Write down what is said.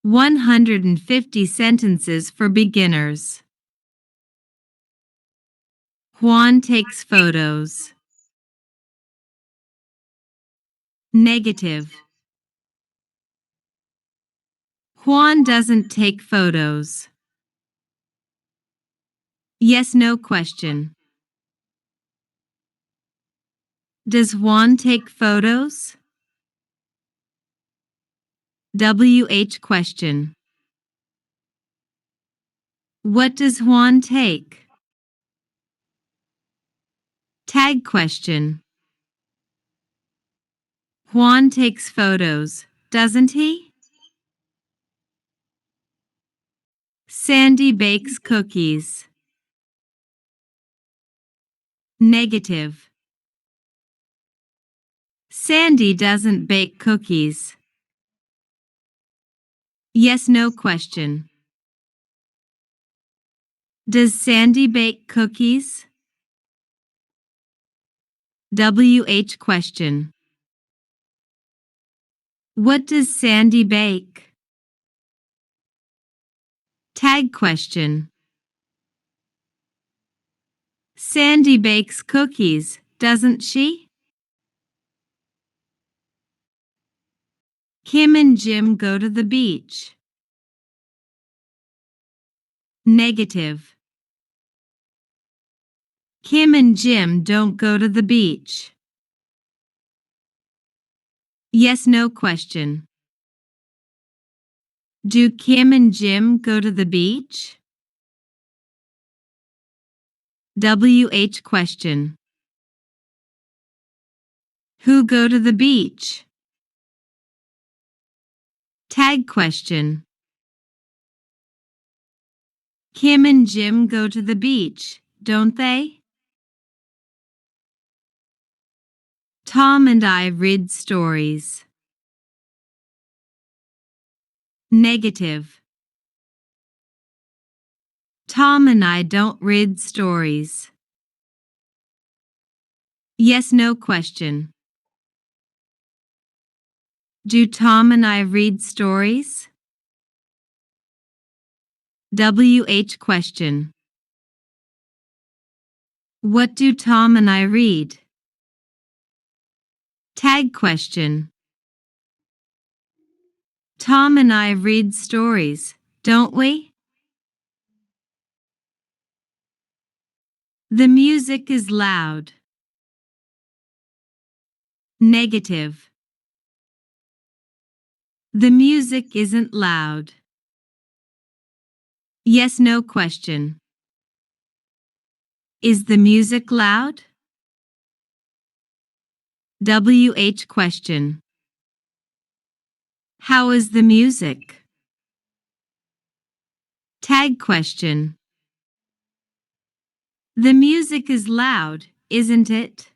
150 sentences for beginners. Juan takes photos. Negative. Juan doesn't take photos. Yes/no question. Does Juan take photos? WH question. What does Juan take? Tag question. Juan takes photos, doesn't he? Sandy bakes cookies. Negative. Sandy doesn't bake cookies. Yes/no question. Does Sandy bake cookies? WH question. What does Sandy bake? Tag question. Sandy bakes cookies, doesn't she? Kim and Jim go to the beach. Negative. Kim and Jim don't go to the beach. Yes/no question. Do Kim and Jim go to the beach? WH question. Who go to the beach? Tag question. Kim and Jim go to the beach, don't they? Tom and I read stories. Negative. Tom and I don't read stories. Yes/no question. Do Tom and I read stories? WH question. What do Tom and I read? Tag question. Tom and I read stories, don't we? The music is loud. Negative. The music isn't loud. Yes/no question. Is the music loud? WH question. How is the music? Tag question. The music is loud, isn't it?